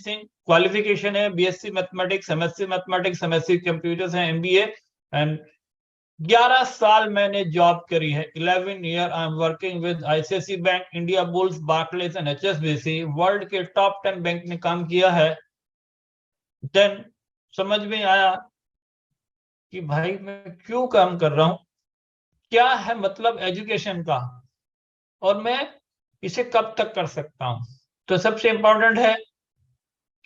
Singh, qualification है BSc mathematics, MSc mathematics, MSc computers है, MBA, and 11 साल मैंने जॉब करी है। 11 year I am working with ICIC bank, Indiabulls, Barclays and HSBC, world के टॉप 10 बैंक में काम किया है। देन समझ में आया कि भाई मैं क्यों काम कर रहा हूं, क्या है मतलब एजुकेशन का, और मैं इसे कब तक कर सकता हूं। तो सबसे इंपॉर्टेंट है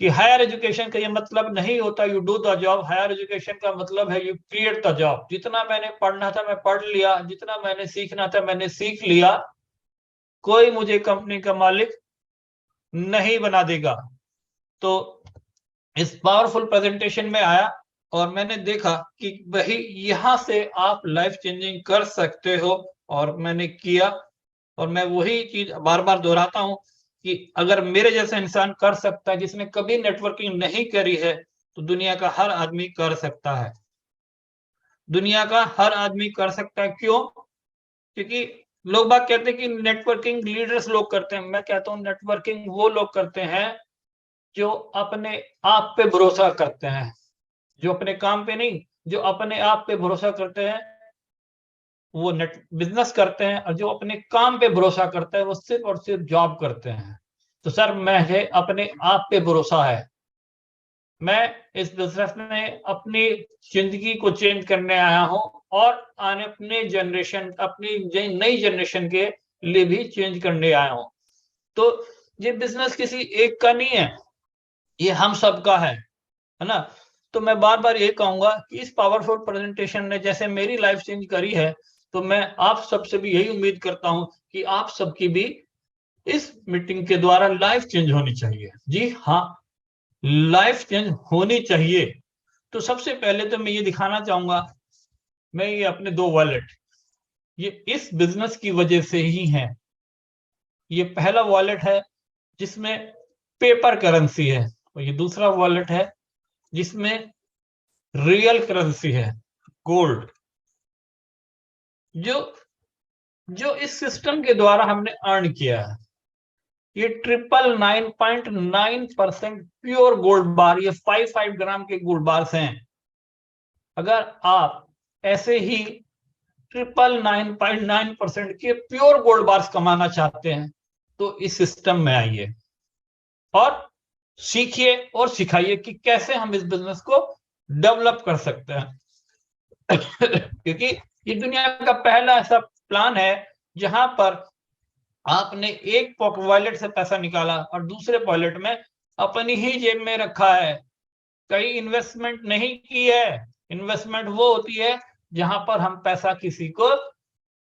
कि हायर एजुकेशन का ये मतलब नहीं होता you do the job. Higher education का मतलब है यू क्रिएट द जॉब। जितना मैंने पढ़ना था मैं पढ़ लिया, जितना मैंने सीखना था मैंने सीख लिया, कोई मुझे कंपनी का मालिक नहीं बना देगा। तो इस पावरफुल प्रेजेंटेशन में आया और मैंने देखा कि वही यहां से आप लाइफ चेंजिंग कर सकते हो, और मैंने किया। और मैं वही चीज बार बार दोहराता हूं कि अगर मेरे जैसा इंसान कर सकता है जिसने कभी नेटवर्किंग नहीं करी है, तो दुनिया का हर आदमी कर सकता है। दुनिया का हर आदमी कर सकता है। क्यों? क्योंकि लोग बात कहते हैं कि नेटवर्किंग लीडर्स लोग करते हैं। मैं कहता हूं नेटवर्किंग वो लोग करते हैं जो अपने आप पे भरोसा करते हैं, जो अपने काम पे नहीं, जो अपने आप पे भरोसा करते हैं वो नेट बिजनेस करते हैं, और जो अपने काम पे भरोसा करते हैं वो सिर्फ और सिर्फ जॉब करते हैं। तो सर मुझे अपने आप पे भरोसा है। मैं इस बिजनेस में अपनी जिंदगी को चेंज करने आया हूं, और आने अपने जनरेशन, अपनी नई जनरेशन के लिए भी चेंज करने आया हूं। तो ये बिजनेस किसी एक का नहीं है, ये हम सबका है ना। तो मैं बार बार ये कहूंगा कि इस पावरफुल प्रेजेंटेशन ने जैसे मेरी लाइफ चेंज करी है, तो मैं आप सबसे भी यही उम्मीद करता हूं कि आप सबकी भी इस मीटिंग के द्वारा लाइफ चेंज होनी चाहिए। जी हाँ, लाइफ चेंज होनी चाहिए। तो सबसे पहले तो मैं ये दिखाना चाहूंगा, मैं ये अपने 2 वॉलेट, ये इस बिजनेस की वजह से ही है। ये पहला वॉलेट है जिसमें पेपर करेंसी है, और ये दूसरा वॉलेट है जिसमें रियल करेंसी है, गोल्ड। जो जो इस सिस्टम के द्वारा हमने अर्न किया है, ये 999.9% प्योर गोल्ड बार, ये 5 ग्राम के गोल्ड बार्स हैं। अगर आप ऐसे ही 999.9% के प्योर गोल्ड बार्स कमाना चाहते हैं, तो इस सिस्टम में आइए और सीखिए और सिखाइए कि कैसे हम इस बिजनेस को डेवलप कर सकते हैं। क्योंकि ये दुनिया का पहला ऐसा प्लान है जहां पर आपने एक वॉलेट से पैसा निकाला और दूसरे वॉलेट में अपनी ही जेब में रखा है, कहीं इन्वेस्टमेंट नहीं की है। इन्वेस्टमेंट वो होती है जहां पर हम पैसा किसी को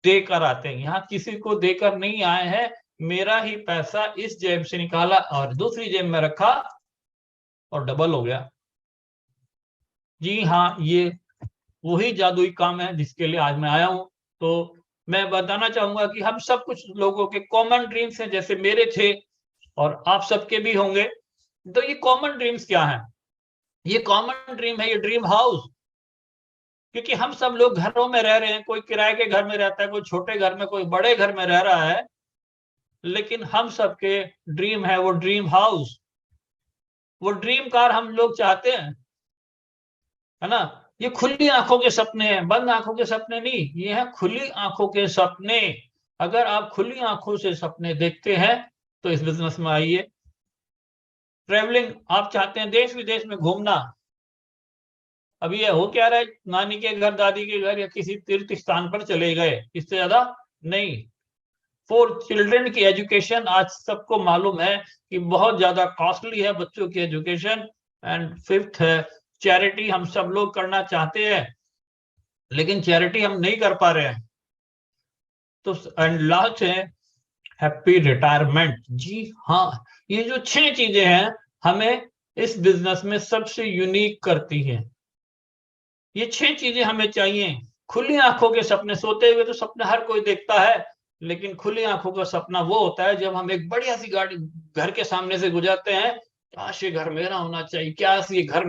देकर आते हैं, यहाँ किसी को देकर नहीं आए हैं। मेरा ही पैसा इस जेब से निकाला और दूसरी जेब में रखा और डबल हो गया। जी हाँ, ये वही जादुई काम है जिसके लिए आज मैं आया हूं। तो मैं बताना चाहूंगा कि हम सब कुछ लोगों के कॉमन ड्रीम्स हैं, जैसे मेरे थे और आप सबके भी होंगे। तो ये कॉमन ड्रीम्स क्या हैं? ये कॉमन ड्रीम है, ये ड्रीम हाउस। क्योंकि हम सब लोग घरों में रह रहे हैं, कोई किराए के घर में रहता है, कोई छोटे घर में, कोई बड़े घर में रह रहा है, लेकिन हम सबके ड्रीम है वो ड्रीम हाउस, वो ड्रीम कार हम लोग चाहते हैं, है ना। ये खुली आंखों के सपने हैं, बंद आंखों के सपने नहीं, ये है खुली आंखों के सपने। अगर आप खुली आंखों से सपने देखते हैं तो इस बिजनेस में आइए। ट्रेवलिंग आप चाहते हैं, देश विदेश में घूमना, अभी ये हो क्या रहा है, नानी के घर, दादी के घर या किसी तीर्थ स्थान पर चले गए, इससे ज्यादा नहीं। फॉर चिल्ड्रन की एजुकेशन आज सबको मालूम है कि बहुत ज्यादा कॉस्टली है बच्चों की एजुकेशन। एंड फिफ्थ है चैरिटी, हम सब लोग करना चाहते हैं लेकिन चैरिटी हम नहीं कर पा रहे हैं। तो एंड लास्ट है हैप्पी रिटायरमेंट। जी हाँ, ये जो 6 चीजें हैं हमें इस बिजनेस में सबसे यूनिक करती हैं। ये 6 चीजें हमें चाहिए। खुली आंखों के सपने, सोते हुए तो सपने हर कोई देखता है, लेकिन खुली आंखों का सपना वो होता है जब हम एक बढ़िया सी गाड़ी घर के सामने से गुजरते हैं, काश ये घर मेरा होना चाहिए, क्या ये घर,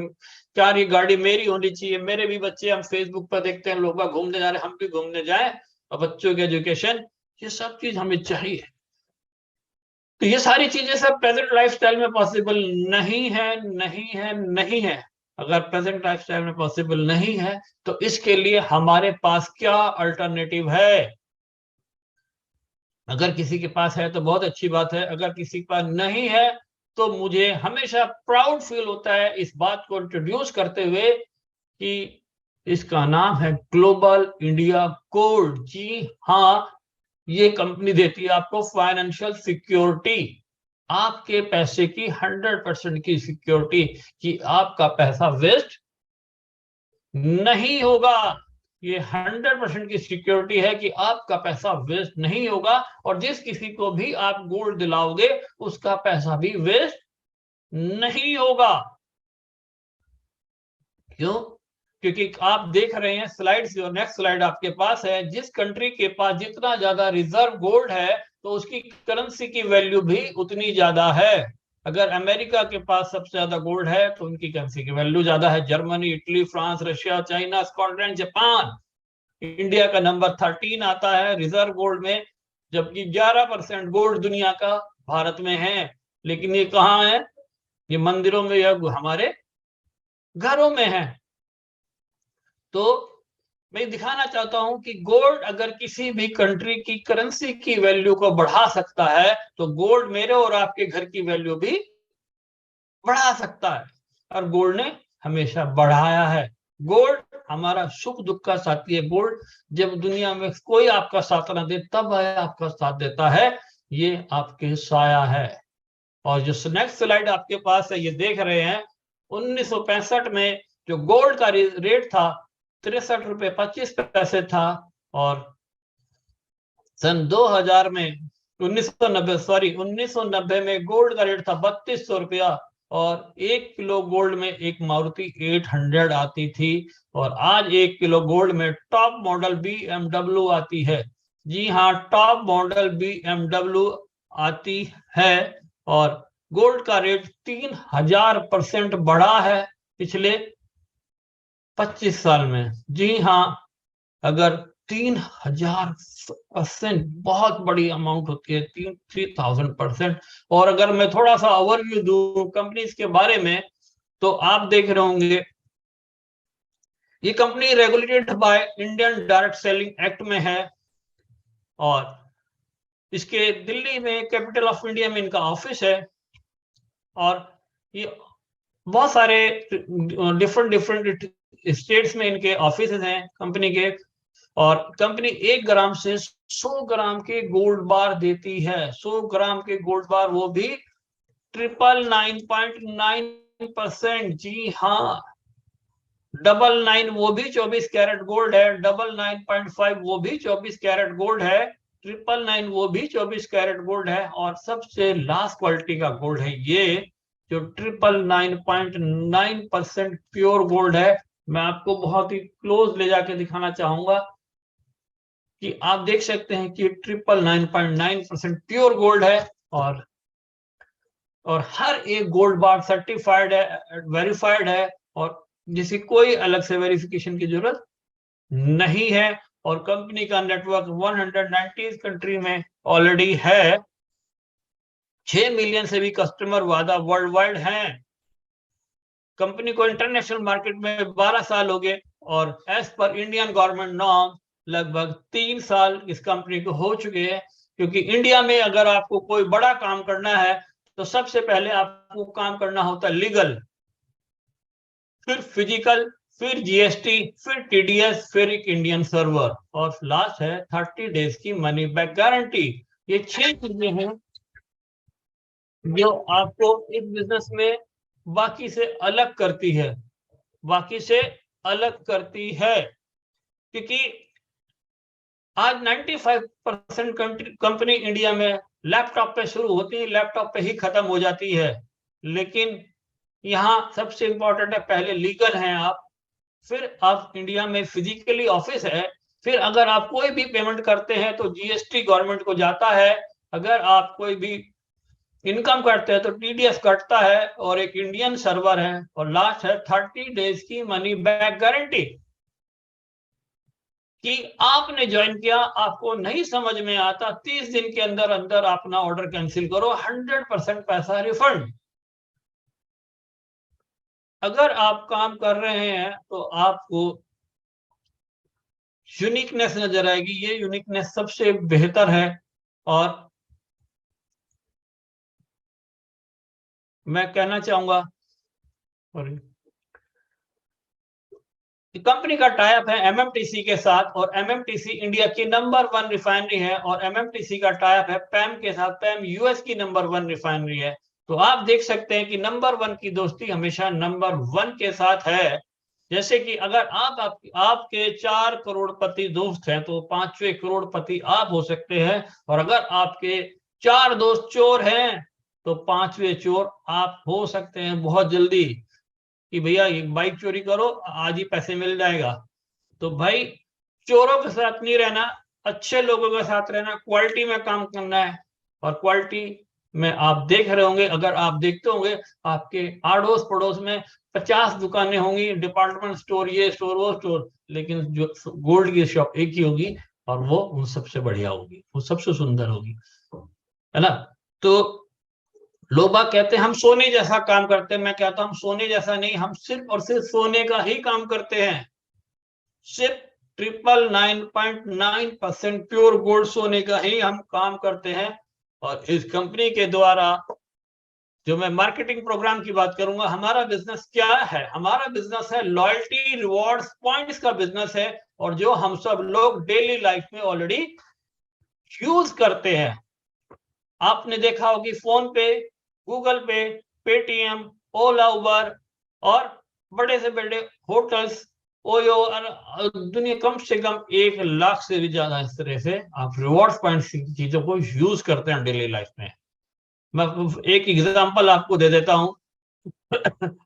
क्या ये गाड़ी मेरी होनी चाहिए, मेरे भी बच्चे, हम फेसबुक पर देखते हैं लोग घूमने जा रहे हैं, हम भी घूमने जाएं, और बच्चों की एजुकेशन, ये सब चीज हमें चाहिए। तो ये सारी चीजें सब प्रेजेंट लाइफस्टाइल में पॉसिबल नहीं है, नहीं है, नहीं है। अगर प्रेजेंट लाइफस्टाइल में पॉसिबल नहीं है तो इसके लिए हमारे पास क्या अल्टरनेटिव है? अगर किसी के पास है तो बहुत अच्छी बात है, अगर किसी के पास नहीं है तो मुझे हमेशा प्राउड फील होता है इस बात को इंट्रोड्यूस करते हुए कि इसका नाम है ग्लोबल इंडिया गोल्ड। जी हाँ, ये कंपनी देती है आपको फाइनेंशियल सिक्योरिटी, आपके पैसे की 100% की सिक्योरिटी कि आपका पैसा वेस्ट नहीं होगा। ये 100% की सिक्योरिटी है कि आपका पैसा वेस्ट नहीं होगा, और जिस किसी को भी आप गोल्ड दिलाओगे उसका पैसा भी वेस्ट नहीं होगा। क्यों? क्योंकि आप देख रहे हैं स्लाइड्स, जो नेक्स्ट स्लाइड आपके पास है, जिस कंट्री के पास जितना ज्यादा रिजर्व गोल्ड है तो उसकी करेंसी की वैल्यू भी उतनी ज्यादा है। अगर अमेरिका के पास सबसे ज्यादा गोल्ड है तो उनकी करेंसी की वैल्यू ज्यादा है। Germany, Italy, France, Russia, China, Scotland, Japan, India का नंबर 13 आता है रिजर्व गोल्ड में, जबकि 11% गोल्ड दुनिया का भारत में है। लेकिन ये कहाँ है? ये मंदिरों में या हमारे घरों में है। तो मैं दिखाना चाहता हूं कि गोल्ड अगर किसी भी कंट्री की करेंसी की वैल्यू को बढ़ा सकता है तो गोल्ड मेरे और आपके घर की वैल्यू भी बढ़ा सकता है, और गोल्ड ने हमेशा बढ़ाया है। गोल्ड हमारा सुख दुख का साथी है। गोल्ड जब दुनिया में कोई आपका साथ ना दे तब आपका साथ देता है। ये आपके साया है। और जो नेक्स्ट स्लाइड आपके पास है, ये देख रहे हैं 1965 में जो गोल्ड का रेट था 63 रुपए 25 पैसे था, और सन 2000 में 1990 में गोल्ड का रेट था 3200 रुपया, और 1 किलो गोल्ड में एक मारुति 800 आती थी। और आज 1 किलो गोल्ड में टॉप मॉडल BMW आती है। जी हाँ, टॉप मॉडल BMW आती है। और गोल्ड का रेट 3000% बढ़ा है पिछले 25 साल में। जी हाँ, अगर 3000% बहुत बड़ी अमाउंट होती है, 3000%। और अगर मैं थोड़ा सा ओवरव्यू दूं कंपनीज के बारे में तो आप देख रहे होंगे ये company regulated by Indian direct selling act में है, और इसके दिल्ली में कैपिटल ऑफ इंडिया में इनका ऑफिस है। और ये बहुत सारे डिफरेंट स्टेट्स में इनके ऑफिस हैं कंपनी के। और कंपनी 1 ग्राम से 100 ग्राम के गोल्ड बार देती है। 100 ग्राम के गोल्ड बार, वो भी 999.9%। जी हाँ, 99 वो भी 24 कैरेट गोल्ड है, 99.5 वो भी 24 कैरेट गोल्ड है, 999 वो भी 24 कैरेट गोल्ड है, और सबसे लास्ट क्वालिटी का गोल्ड है ये जो 999.9% प्योर गोल्ड है। मैं आपको बहुत ही क्लोज ले जाके दिखाना चाहूंगा कि आप देख सकते हैं कि 999.9% प्योर गोल्ड है। और हर एक गोल्ड बार सर्टिफाइड है, वेरीफाइड है, और जिसकी कोई अलग से वेरिफिकेशन की जरूरत नहीं है। और कंपनी का नेटवर्क 190 कंट्री में ऑलरेडी है। 6 मिलियन से भी कस्टमर वादा वर्ल्ड वाइड हैं। कंपनी को इंटरनेशनल मार्केट में 12 साल हो गए, और as per Indian government norm लगभग 3 साल इस कंपनी को हो चुके हैं। क्योंकि इंडिया में अगर आपको कोई बड़ा काम करना है तो सबसे पहले आपको काम करना होता है लीगल, फिर फिजिकल, फिर जीएसटी, फिर टीडीएस, फिर एक इंडियन सर्वर, और लास्ट है 30 डेज की मनी बैक गारंटी। ये 6 चीजें हैं जो आपको इस बिजनेस में बाकी से अलग करती है, बाकी से अलग करती है। क्योंकि आज 95% कंपनी इंडिया में लैपटॉप पे शुरू होती है, लैपटॉप पे ही खत्म हो जाती है। लेकिन यहाँ सबसे इंपॉर्टेंट है, पहले लीगल हैं आप, फिर आप इंडिया में फिजिकली ऑफिस है, फिर अगर आप कोई भी पेमेंट करते हैं तो जीएसटी गवर्नमेंट को जाता है, अगर आप कोई भी इनकम करते हैं तो टीडीएस कटता है, और एक इंडियन सर्वर है, और लास्ट है 30 डेज की मनी बैक गारंटी। कि आपने ज्वाइन किया, आपको नहीं समझ में आता, 30 दिन के अंदर अंदर अपना ऑर्डर कैंसिल करो, 100% पैसा रिफंड। अगर आप काम कर रहे हैं तो आपको यूनिकनेस नजर आएगी, ये यूनिकनेस सबसे बेहतर है। और मैं कहना चाहूंगा, कंपनी का टाइप है एमएमटीसी के साथ, और एमएमटीसी इंडिया की नंबर 1 रिफाइनरी है, और एमएमटीसी का टाइप है पैम के साथ। पैम यूएस की नंबर 1 रिफाइनरी है। तो आप देख सकते हैं कि नंबर 1 की दोस्ती हमेशा नंबर 1 के साथ है। जैसे कि अगर आपके 4 करोड़पति दोस्त हैं तो 5वें करोड़पति आप हो सकते हैं, और अगर आपके 4 दोस्त चोर हैं तो 5वें चोर आप हो सकते हैं बहुत जल्दी, कि भैया ये बाइक चोरी करो, आज ही पैसे मिल जाएगा। तो भाई, चोरों के साथ नहीं रहना, अच्छे लोगों के साथ रहना, क्वालिटी में काम करना है। और क्वालिटी में आप देख रहे होंगे, अगर आप देखते होंगे, आपके आड़ोस पड़ोस में 50 दुकानें होंगी, डिपार्टमेंट स्टोर, ये स्टोर वो स्टोर, लेकिन जो गोल्ड की शॉप एक ही होगी, और वो उन सबसे बढ़िया होगी, वो सबसे सुंदर होगी, है ना। तो लोग बाग कहते हैं हम सोने जैसा काम करते हैं, मैं कहता हूं हम सोने जैसा नहीं, हम सिर्फ और सिर्फ सोने का ही काम करते हैं। सिर्फ 999.9% प्योर गोल्ड सोने का ही हम काम करते हैं। और इस कंपनी के द्वारा जो मैं मार्केटिंग प्रोग्राम की बात करूंगा, हमारा बिजनेस क्या है? हमारा बिजनेस है लॉयल्टी रिवॉर्ड्स पॉइंट्स का बिजनेस है, और जो हम सब लोग डेली लाइफ में ऑलरेडी यूज करते हैं। आपने देखा होगी फोन पे, गूगल पे, पेटीएम, ओला, उबर, और बड़े से बड़े होटल्स, ओयो, दुनिया कम से कम 1 लाख से भी ज्यादा इस तरह से आप रिवॉर्ड्स पॉइंट्स की चीजों को यूज करते हैं डेली लाइफ में। मैं एक एग्जांपल आपको दे देता हूं।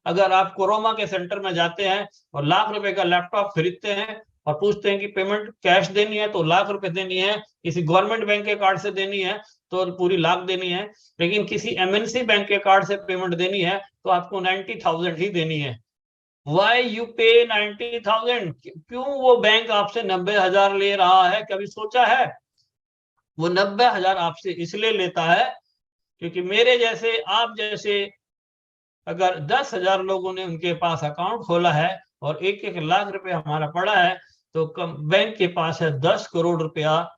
अगर आप कोरोमा के सेंटर में जाते हैं और लाख रुपए का लैपटॉप खरीदते हैं, और पूछते हैं कि पेमेंट कैश देनी है तो लाख रुपए देनी है, किसी गवर्नमेंट बैंक के कार्ड से देनी है तो पूरी लाख देनी है, लेकिन किसी एमएनसी बैंक के कार्ड से पेमेंट देनी है तो आपको 90,000 ही देनी है। वाई यू पे 90,000? क्यों वो बैंक आपसे 90,000 ले रहा है? कभी सोचा है? वो 90,000 आपसे इसलिए लेता है क्योंकि मेरे जैसे, आप जैसे, अगर 10,000 लोगों ने उनके पास अकाउंट खोला है और 1-1 लाख रुपए हमारा पड़ा है, तो बैंक के पास है 10 करोड़ रुपया,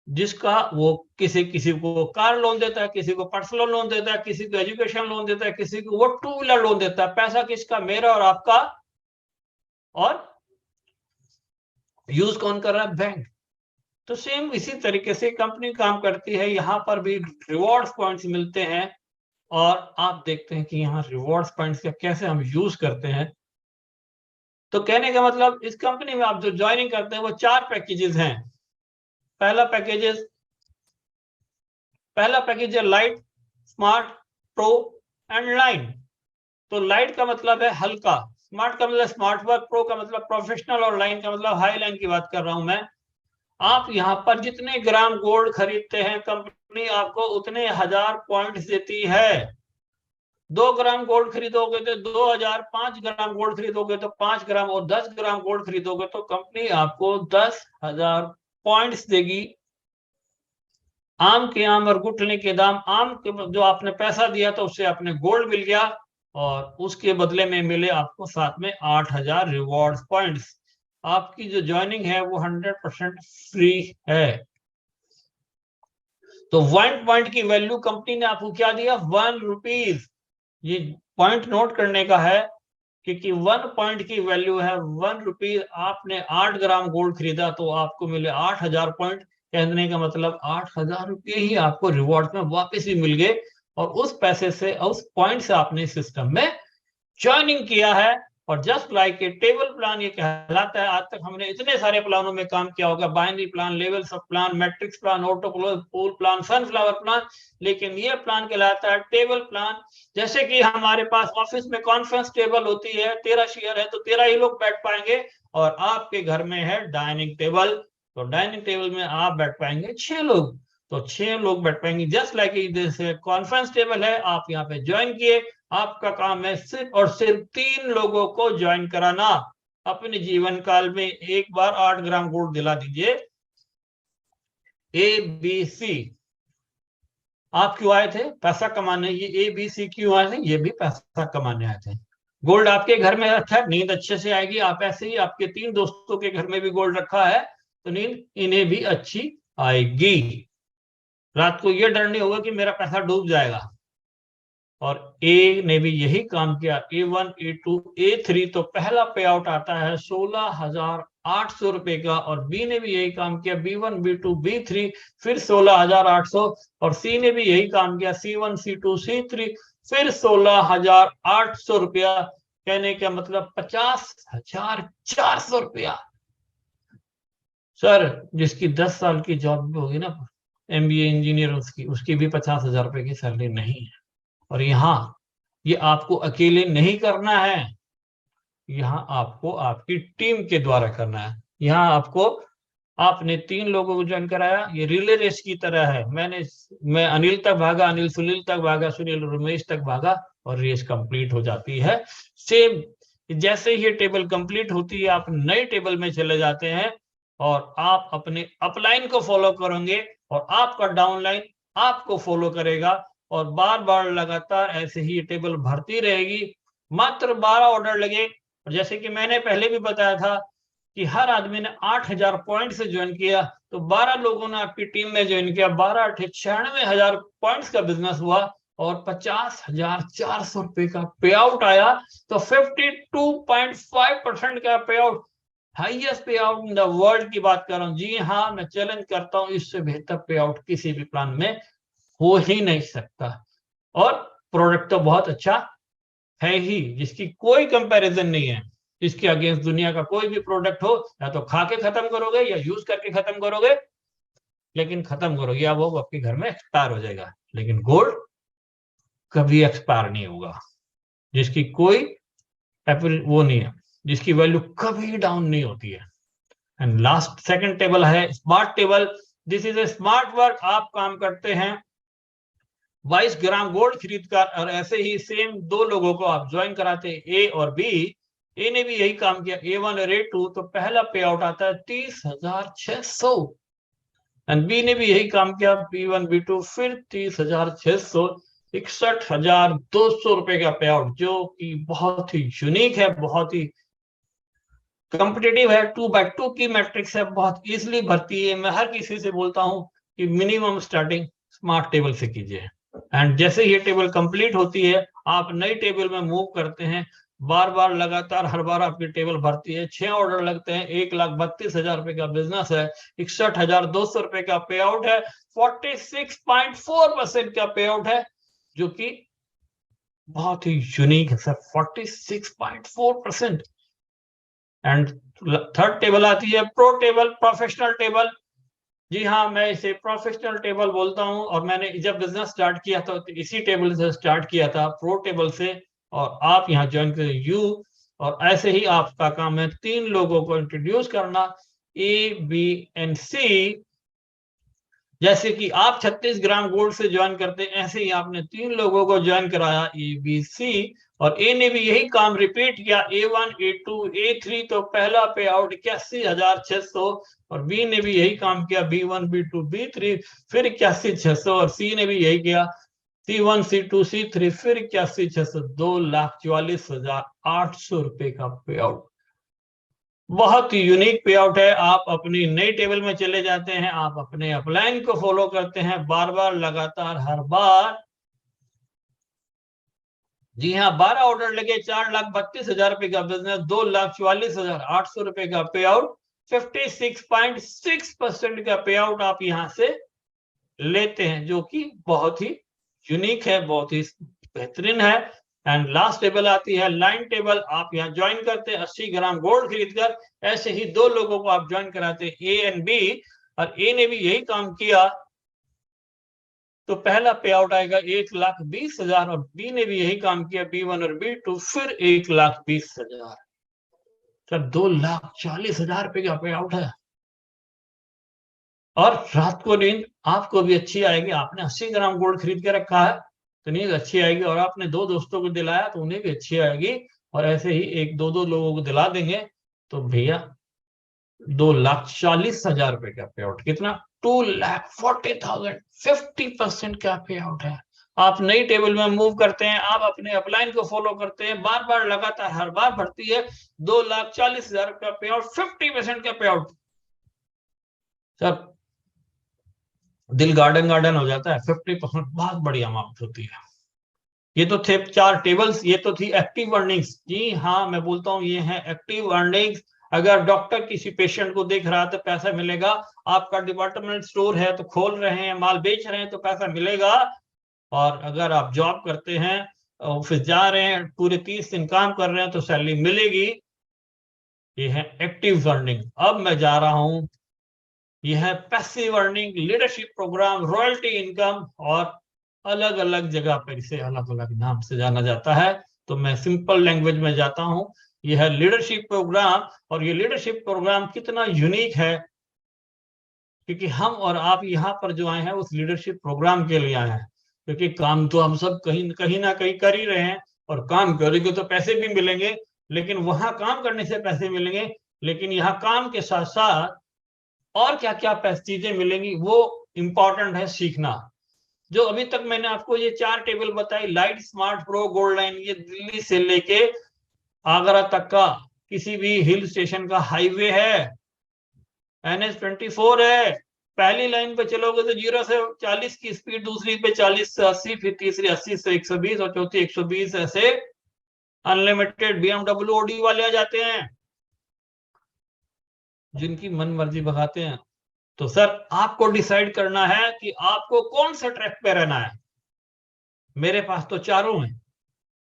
जिसका वो किसी को कार लोन देता है, किसी को पर्सनल लोन देता है, किसी को एजुकेशन लोन देता है, किसी को वो 2 व्हीलर लोन देता है। पैसा किसका? मेरा और आपका। और यूज कौन कर रहा है? बैंक। तो सेम इसी तरीके से कंपनी काम करती है, यहां पर भी रिवॉर्ड्स पॉइंट्स मिलते हैं, और आप देखते हैं कि यहाँ रिवॉर्ड्स पॉइंट्स का कैसे हम यूज करते हैं। तो कहने का मतलब, इस कंपनी में आप जो ज्वाइनिंग करते हैं वो 4 पैकेजेस हैं। पहला पैकेज है light, smart, pro and line. तो लाइट का मतलब है हल्का, स्मार्ट का मतलब स्मार्ट वर्क, प्रो का मतलब प्रोफेशनल, और लाइन का मतलब हाई लाइन की बात कर रहा हूं मैं। आप यहाँ पर जितने ग्राम गोल्ड खरीदते हैं, कंपनी आपको उतने 1000 पॉइंट्स देती है। 2 ग्राम गोल्ड खरीदोगे तो 2000, 5 ग्राम गोल्ड खरीदोगे तो 5 ग्राम, और 10 ग्राम गोल्ड खरीदोगे तो कंपनी आपको 10,000 पॉइंट्स देगी। आम के आम और गुठली के दाम। आम के जो आपने पैसा दिया था उससे आपने गोल्ड मिल गया, और उसके बदले में मिले आपको साथ में 8,000 रिवॉर्ड्स पॉइंट्स। आपकी जो ज्वाइनिंग है वो 100% फ्री है। तो 1 पॉइंट की वैल्यू कंपनी ने आपको क्या दिया? 1 रुपीज। ये पॉइंट नोट करने का है, क्योंकि 1 पॉइंट की वैल्यू है 1 रुपीज। आपने 8 ग्राम गोल्ड खरीदा तो आपको मिले 8,000 पॉइंट। कहने का मतलब 8,000 रुपये ही आपको रिवॉर्ड में वापस ही मिल गए, और उस पैसे से, उस पॉइंट से आपने सिस्टम में ज्वाइनिंग किया है। और just like a table plan ये कहलाता है। आज तक हमने इतने सारे प्लानों में काम किया होगा, binary plan, levels of plan, matrix plan, auto pool plan, sunflower plan, लेकिन ये प्लान कहलाता है टेबल प्लान। जैसे कि हमारे पास ऑफिस में कॉन्फ्रेंस टेबल होती है, 13 शेयर है तो 13 ही लोग बैठ पाएंगे, और आपके घर में है डाइनिंग टेबल, तो डाइनिंग टेबल में आप बैठ पाएंगे 6 लोग, तो 6 लोग बैठ पाएंगे। जस्ट लाइक जैसे कॉन्फ्रेंस टेबल है, आप यहाँ पे ज्वाइन किए, आपका काम है सिर्फ और सिर्फ 3 लोगों को ज्वाइन कराना। अपने जीवन काल में एक बार 8 ग्राम गोल्ड दिला दीजिए। ABC, आप क्यों आए थे? पैसा कमाने। ये ABC क्यों आए थे? ये भी पैसा कमाने आए थे। गोल्ड आपके घर में रखा है, नींद अच्छे से आएगी। आप ऐसे ही आपके 3 दोस्तों के घर में भी गोल्ड रखा है तो नींद इन्हें भी अच्छी आएगी। रात को ये डर नहीं होगा कि मेरा पैसा डूब जाएगा। और ए ने भी यही काम किया, A1, A2, A3 तो पहला पे आउट आता है 16,800 रुपए का। और बी ने भी यही काम किया, B1, B2, B3 फिर 16,800। और सी ने भी यही काम किया, C1, C2, C3 फिर 16,800 रुपया। कहने का मतलब 50,400 रुपया। सर, जिसकी 10 साल की जॉब होगी ना, MBA इंजीनियर, उसकी भी 50,000 रुपए की सैलरी नहीं है। और यहाँ ये आपको अकेले नहीं करना है, यहाँ आपको आपकी टीम के द्वारा करना है। यहाँ आपने 3 लोगों को ज्वाइन कराया, ये रिले रेस की तरह है। मैं अनिल तक भागा, अनिल सुनील तक भागा, सुनील रमेश तक भागा और रेस कंप्लीट हो जाती है। सेम जैसे ही ये टेबल कंप्लीट होती है, आप नए टेबल में चले जाते हैं और आप अपने अपलाइन को फॉलो करेंगे और आपका डाउनलाइन आपको फॉलो करेगा। और बार बार लगातार ऐसे ही ये टेबल भरती रहेगी। मात्र 12 ऑर्डर लगे। और जैसे कि मैंने पहले भी बताया था कि हर आदमी ने 8,000 पॉइंट से ज्वाइन किया, तो 12 लोगों ने आपकी टीम में ज्वाइन किया, 12 8 96,000 पॉइंट्स का बिजनेस हुआ और 50,400 रुपए का पे आउट आया। तो 52.5% का पे आउट, हाईएस्ट पे आउट इन द वर्ल्ड की बात कर रहा हूँ। जी हाँ, मैं चैलेंज करता हूँ, इससे बेहतर पे आउट किसी भी प्लान में हो ही नहीं सकता। और प्रोडक्ट तो बहुत अच्छा है ही, जिसकी कोई कंपैरिजन नहीं है। इसके अगेंस्ट दुनिया का कोई भी प्रोडक्ट हो, या तो खा के खत्म करोगे या यूज करके खत्म करोगे, लेकिन खत्म करोगे या वो आपके घर में एक्सपायर हो जाएगा। लेकिन गोल्ड कभी एक्सपायर नहीं होगा, जिसकी कोई वो नहीं है, जिसकी वैल्यू कभी डाउन नहीं होती है। एंड लास्ट सेकंड टेबल है smart table. This is a smart work. आप काम करते हैं 22 ग्राम गोल्ड खरीदकर, और ऐसे ही सेम 2 लोगों को आप ज्वाइन कराते हैं, ए और बी। ए ने भी यही काम किया, A1 और A2, तो पहला पे आउट आता है 30,600। एंड बी ने भी यही काम किया, B1, B2 फिर 30,600, 61,200 रुपए का पे आउट, जो कि बहुत ही यूनिक है, बहुत ही कॉम्पिटिटिव है। 2x2 की मैट्रिक्स है, बहुत इजिली भरती है। मैं हर किसी से बोलता हूं कि मिनिमम स्टार्टिंग स्मार्ट टेबल से कीजिए। एंड जैसे ये टेबल कंप्लीट होती है, आप नई टेबल में मूव करते हैं, बार बार लगातार हर बार आपकी टेबल भरती है। 6 ऑर्डर लगते हैं, 1,32,000 रुपए का बिजनेस है, 61,200 रुपए का पे आउट है, 46.4% का पे आउट है, जो कि बहुत ही यूनिक है सर, 46.4%। एंड थर्ड टेबल आती है प्रो टेबल, प्रोफेशनल टेबल। जी हाँ, मैं इसे प्रोफेशनल टेबल बोलता हूं। और मैंने जब बिजनेस स्टार्ट किया था तो इसी टेबल से स्टार्ट किया था, प्रो टेबल से। और आप यहाँ ज्वाइन करें यू, और ऐसे ही आपका काम है 3 लोगों को इंट्रोड्यूस करना, A, B and C। जैसे कि आप 36 ग्राम गोल्ड से ज्वाइन करते हैं, ऐसे ही आपने 3 लोगों को ज्वाइन कराया, ABC। और ए ने भी यही काम रिपीट किया, A1, A2, A3, तो पहला पे आउट 81,600। और बी ने भी यही काम किया, B1, B2, B3 फिर 81,600। और सी ने भी यही किया, C1, C2, C3 फिर 81,600, 2,44,800 रुपए का पे आउट। बहुत ही यूनिक पे आउट है। आप अपनी नई टेबल में चले जाते हैं, आप अपने अपलाइन को फॉलो करते हैं, बार बार लगातार हर बार। जी हाँ, 12 ऑर्डर लगे, 4,32,000 रुपए का बिजनेस, 2,44,800 रुपए का पे आउट, 56.6% का पे आउट आप यहां से लेते हैं, जो कि बहुत ही यूनिक है, बहुत ही बेहतरीन है। एंड लास्ट टेबल आती है लाइन टेबल। आप यहाँ ज्वाइन करते हैं 80 ग्राम गोल्ड खरीदकर, ऐसे ही 2 लोगों को आप ज्वाइन कराते हैं, A and B। और ए ने भी यही काम किया, तो पहला पे आउट आएगा 1,20,000। और बी ने भी यही काम किया, B1 और B2 फिर 1,20,000। सर, 2,40,000 रुपए का पे आउट है। और रात को नींद आपको भी अच्छी आएगी। आपने 80 ग्राम गोल्ड खरीद के रखा है तो नींद अच्छी आएगी, और आपने 2 दोस्तों को दिलाया तो उन्हें भी अच्छी आएगी। और ऐसे ही 1-2 लोगों को दिला देंगे तो भैया 2,40,000 रुपए का पे आउट, कितना 2,40,000, 50% का पे आउट है। आप नई टेबल में मूव करते हैं, आप अपने अपलाइन को फॉलो करते हैं, बार बार लगातार हर बार भरती है, 2,40,000 का पे आउट, 50% का पे आउट। सर दिल गार्डन गार्डन हो जाता है। 50% बहुत बड़ी अमाउंट होती है। ये तो थे 4 टेबल्स, ये तो थी एक्टिव अर्निंग्स। जी हाँ, मैं बोलता हूँ ये है एक्टिव अर्निंग्स। अगर डॉक्टर किसी पेशेंट को देख रहा है तो पैसा मिलेगा। आपका डिपार्टमेंट स्टोर है तो खोल रहे हैं, माल बेच रहे हैं तो पैसा मिलेगा। और अगर आप जॉब करते हैं, ऑफिस जा रहे हैं, पूरे 30 दिन काम कर रहे हैं तो सैलरी मिलेगी। ये है एक्टिव अर्निंग। अब मैं जा रहा हूं, यह है passive earning, leadership programme, royalty income, और अलग अलग जगह पर इसे अलग अलग नाम से जाना जाता है। तो मैं सिंपल लैंग्वेज में जाता हूं। यह है लीडरशिप प्रोग्राम। और ये लीडरशिप प्रोग्राम कितना यूनिक है, क्योंकि हम और आप यहाँ पर जो आए हैं उस लीडरशिप प्रोग्राम के लिए आए हैं। क्योंकि काम तो हम सब कहीं कहीं ना कहीं कर ही रहे हैं, और काम करेंगे तो पैसे भी मिलेंगे। लेकिन वहां काम करने से पैसे मिलेंगे, लेकिन यहाँ काम के साथ साथ और क्या क्या चीजें मिलेंगी वो इंपॉर्टेंट है सीखना। जो अभी तक मैंने आपको ये 4 टेबल बताई, light, smart, pro, gold line, ये दिल्ली से लेके आगरा तक का किसी भी हिल स्टेशन का हाईवे है, NH-24 है। पहली लाइन पे चलोगे तो 0 से 40 की स्पीड, दूसरी पे 40 से 80, फिर तीसरी 80 से 120 और चौथी 120, ऐसे अनलिमिटेड BMW ऑडी वाले आ जाते हैं जिनकी मन मर्जी भगाते हैं। तो सर आपको डिसाइड करना है कि आपको कौन सा ट्रैक पे रहना है। मेरे पास तो चारों हैं।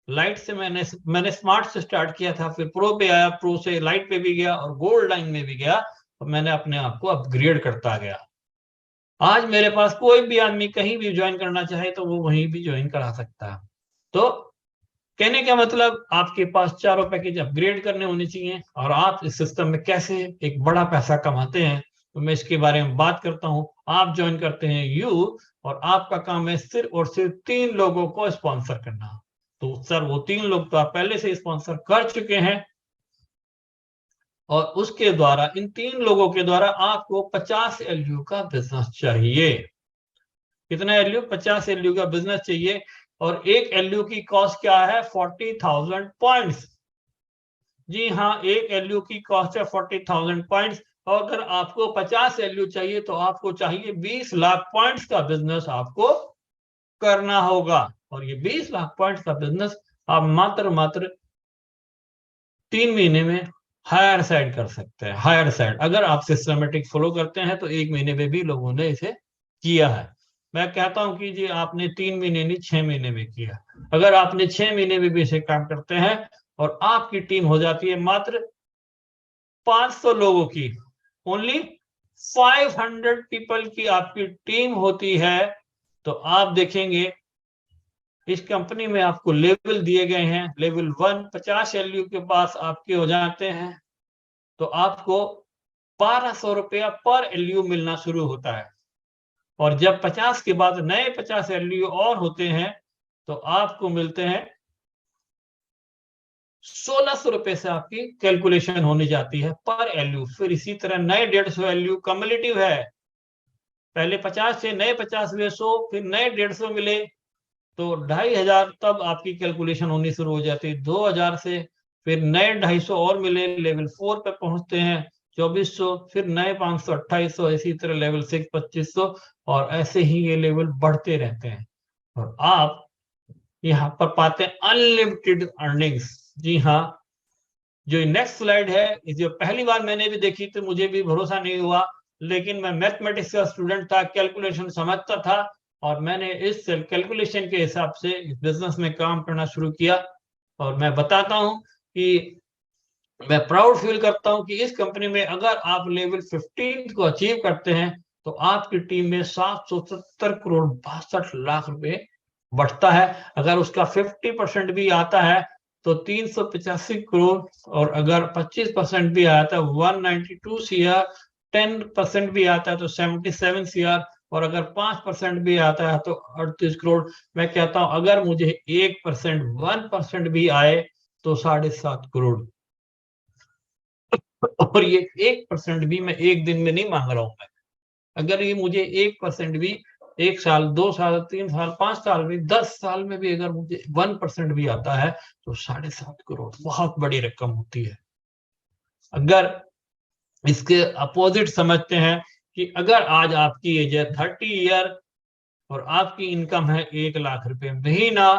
लाइट से मैंने स्मार्ट से स्टार्ट किया था, फिर प्रो पे आया, प्रो से लाइट पे भी गया और गोल्ड लाइन में भी गया, और मैंने अपने आप को अपग्रेड करता गया। आज मेरे पास कोई भी आदमी कहीं भी ज्वाइन करना चाहे तो वो वहीं भी ज्वाइन करा सकता है। तो कहने का मतलब आपके पास चारों पैकेज अपग्रेड करने होने चाहिए। और आप इस सिस्टम में कैसे एक बड़ा पैसा कमाते हैं, तो मैं इसके बारे में बात करता हूं। आप ज्वाइन करते हैं यू, और आपका काम है सिर्फ और सिर्फ 3 लोगों को स्पॉन्सर करना। तो सर वो 3 लोग तो आप पहले से स्पॉन्सर कर चुके हैं, और उसके द्वारा, इन 3 लोगों के द्वारा आपको 50 LU का बिजनेस चाहिए। कितना LU? 50 LU का बिजनेस चाहिए। और एक LU की कॉस्ट क्या है? 40,000 पॉइंट्स। जी हाँ, एक LU की कॉस्ट है 40,000 पॉइंट्स। और अगर आपको 50 LU चाहिए तो आपको चाहिए 20 लाख पॉइंट्स का बिजनेस आपको करना होगा। और ये 20 लाख पॉइंट्स का बिजनेस आप मात्र 3 महीने में हायर साइड कर सकते हैं। हायर साइड अगर आप सिस्टमेटिक फॉलो करते हैं तो 1 महीने में भी लोगों ने इसे किया है। मैं कहता हूं कि जी आपने 3 महीने नहीं, 6 महीने में किया। अगर आपने 6 महीने में भी इसे काम करते हैं और आपकी टीम हो जाती है मात्र 500 लोगों की, ओनली 500 पीपल की आपकी टीम होती है, तो आप देखेंगे इस कंपनी में आपको लेवल दिए गए हैं। लेवल 1 50 LU के पास आपके हो जाते हैं तो आपको 1200 रुपया पर LU मिलना शुरू होता है। और जब 50 के बाद नए 50 LU और होते हैं तो आपको मिलते हैं 1600 रुपए से आपकी कैलकुलेशन होने जाती है पर LU। फिर इसी तरह नए 150 LU कम्युलेटिव है। पहले 50 से नए 50 हुए 100, फिर नए 150 मिले तो 2500, तब आपकी कैलकुलेशन होनी शुरू हो जाती है। 2000 से फिर नए 250 और मिले, लेवल 4 पे पहुंचते हैं 2400, फिर नए 500 2800, इसी तरह लेवल 6 2500, और ऐसे ही ये लेवल बढ़ते रहते हैं। और आप यहाँ पर पाते हैं अनलिमिटेड अर्निंग्स। जी हाँ, जो नेक्स्ट स्लाइड है, जो पहली बार मैंने भी देखी तो मुझे भी भरोसा नहीं हुआ, लेकिन मैं मैथमेटिक्स का स्टूडेंट था, कैलकुलेशन समझता था, और मैंने इस कैलकुलेशन के हिसाब से इस बिजनेस में काम करना शुरू किया। और मैं बताता हूं कि मैं प्राउड फील करता हूं कि इस कंपनी में अगर आप लेवल 15 को अचीव करते हैं तो आपकी टीम में 770 करोड़ 62 लाख रुपए बढ़ता है। अगर उसका 50% भी आता है तो 385 करोड़, और अगर 25% भी आता है 192 CR, 10% भी आता है तो 77 CR, और अगर 5% भी आता है तो 38 करोड़। मैं कहता हूं अगर मुझे 1% 1% भी आए तो 7.5 करोड़। और ये 1% भी मैं एक दिन में नहीं मांग रहा हूं। मैं अगर ये मुझे 1% भी 1 साल 2 साल 3 साल 5 साल भी 10 साल में भी अगर मुझे 1% भी आता है तो 7.5 करोड़ बहुत बड़ी रकम होती है। अगर इसके अपोजिट समझते हैं कि अगर आज आपकी एज है 30 ईयर और आपकी इनकम है 1 लाख रुपए महीना,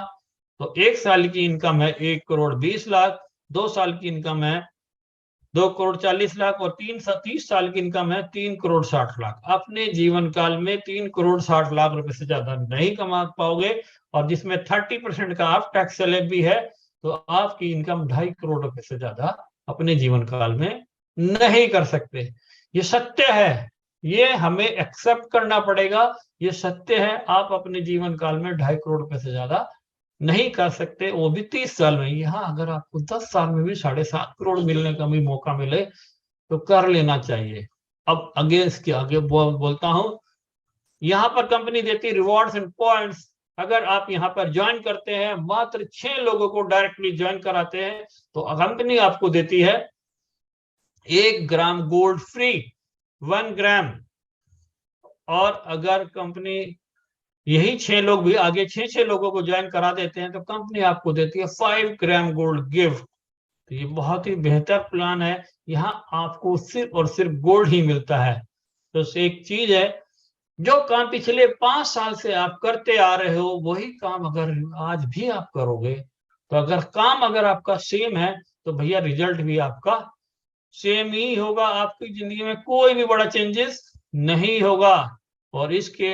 तो 1 साल की इनकम है 1 करोड़ 20 लाख, 2 साल की इनकम है 2 करोड़ 40 लाख और 30 साल की इनकम है 3 करोड़ 60 लाख। अपने जीवन काल में 3 करोड़ 60 लाख रुपए से ज्यादा नहीं कमा पाओगे, और जिसमें 30% का आप टैक्स स्लैब भी है, तो आपकी इनकम 2.5 करोड़ रुपए से ज्यादा अपने जीवन काल में नहीं कर सकते। ये सत्य है, ये हमें एक्सेप्ट करना पड़ेगा। ये सत्य है, आप अपने जीवन काल में 2.5 करोड़ रुपए से ज्यादा नहीं कर सकते, वो भी 30 साल में। यहाँ अगर आपको 10 साल में भी 7.5 करोड़ मिलने का भी मौका मिले तो कर लेना चाहिए। अब आगे इसके आगे बोलता हूं। यहाँ पर कंपनी देती रिवॉर्ड्स एंड पॉइंट्स। अगर आप यहाँ पर ज्वाइन करते हैं, मात्र 6 लोगों को डायरेक्टली ज्वाइन कराते हैं, तो कंपनी आपको देती है 1 ग्राम गोल्ड फ्री, 1 ग्राम। और अगर कंपनी यही 6 लोग भी आगे 6 लोगों को ज्वाइन करा देते हैं, तो कंपनी आपको देती है 5 ग्राम गोल्ड गिफ्ट। तो ये बहुत ही बेहतर प्लान है। यहाँ आपको सिर्फ और सिर्फ गोल्ड ही मिलता है। तो एक चीज है, जो काम पिछले 5 साल से आप करते आ रहे हो, वही काम अगर आज भी आप करोगे, तो अगर आपका सेम है, तो भैया रिजल्ट भी आपका सेम ही होगा। आपकी जिंदगी में कोई भी बड़ा चेंजेस नहीं होगा। और इसके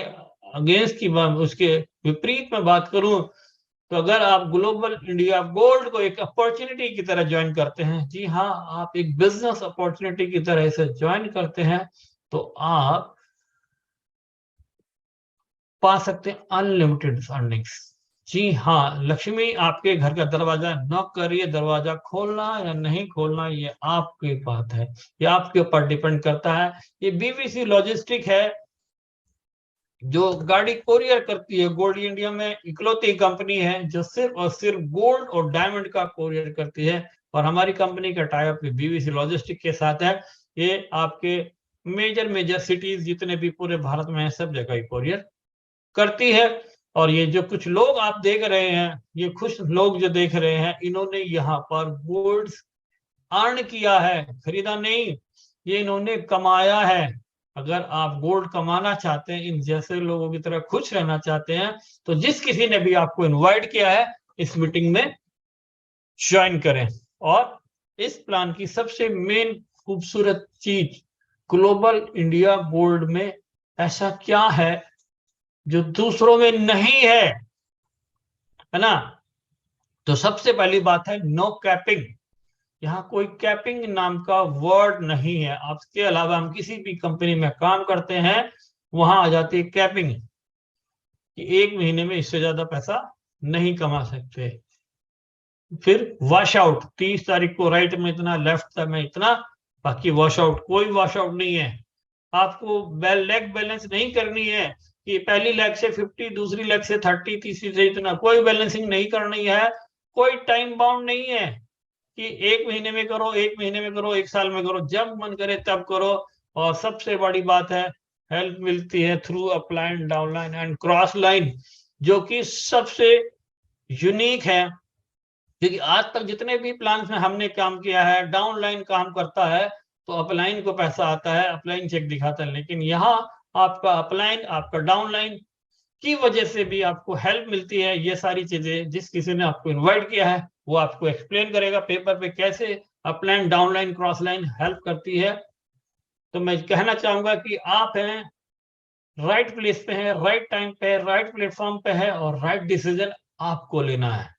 अगेंस्ट की बात, उसके विपरीत में बात करूं, तो अगर आप ग्लोबल इंडिया गोल्ड को एक अपॉर्चुनिटी की तरह ज्वाइन करते हैं, जी हाँ, आप एक बिजनेस अपॉर्चुनिटी की तरह इसे ज्वाइन करते हैं, तो आप पा सकते हैं अनलिमिटेड अर्निंग्स। जी हाँ, लक्ष्मी आपके घर का दरवाजा नॉक कर रही है। दरवाजा खोलना या नहीं खोलना ये आपकी बात है, ये आपके ऊपर डिपेंड करता है। ये बीवीसी लॉजिस्टिक है जो गाड़ी कोरियर करती है। गोल्ड इंडिया में इकलौती कंपनी है जो सिर्फ और सिर्फ गोल्ड और डायमंड का कोरियर करती है। और हमारी कंपनी का टाई अप बीवीसी लॉजिस्टिक के साथ है। ये आपके मेजर सिटीज जितने भी पूरे भारत में है, सब जगह कोरियर करती है। और ये जो कुछ लोग आप देख रहे हैं, ये खुश लोग जो देख रहे हैं, इन्होंने यहाँ पर गोल्ड अर्न किया है, खरीदा नहीं, ये इन्होंने कमाया है। अगर आप गोल्ड कमाना चाहते हैं, इन जैसे लोगों की तरह खुश रहना चाहते हैं, तो जिस किसी ने भी आपको इनवाइट किया है, इस मीटिंग में ज्वाइन करें। और इस प्लान की सबसे मेन खूबसूरत चीज, ग्लोबल इंडिया गोल्ड में ऐसा क्या है जो दूसरों में नहीं है ना। तो सबसे पहली बात है नो कैपिंग। यहाँ कोई कैपिंग नाम का वर्ड नहीं है। आपके अलावा हम किसी भी कंपनी में काम करते हैं, वहां आ जाती है कैपिंग कि 1 महीने में इससे ज्यादा पैसा नहीं कमा सकते। फिर वॉश आउट, 30 तारीख को राइट में इतना, लेफ्ट में इतना, बाकी वॉश आउट, कोई वॉश आउट नहीं है। आपको लेग बैलेंस नहीं करनी है कि पहली लेग से 50, दूसरी लेग से 30, तीसरी से इतना, कोई बैलेंसिंग नहीं करनी है। कोई टाइम बाउंड नहीं है कि 1 महीने में करो, 1 महीने में करो, 1 साल में करो, जब मन करे तब करो। और सबसे बड़ी बात है, हेल्प मिलती है through upline, downline and cross line, जो कि सबसे यूनिक है। क्योंकि आज तक जितने भी प्लान में हमने काम किया है, डाउनलाइन काम करता है तो अपलाइन को पैसा आता है, अपलाइन चेक दिखाता है। लेकिन यहाँ आपका अपलाइन, आपका डाउनलाइन की वजह से भी आपको हेल्प मिलती है। ये सारी चीजें जिस किसी ने आपको इनवाइट किया है, वो आपको एक्सप्लेन करेगा पेपर पे कैसे upline, downline, cross line help करती है। तो मैं कहना चाहूंगा कि आप हैं राइट प्लेस पे है, राइट टाइम पे है, राइट प्लेटफॉर्म पे है, और राइट डिसीजन आपको लेना है।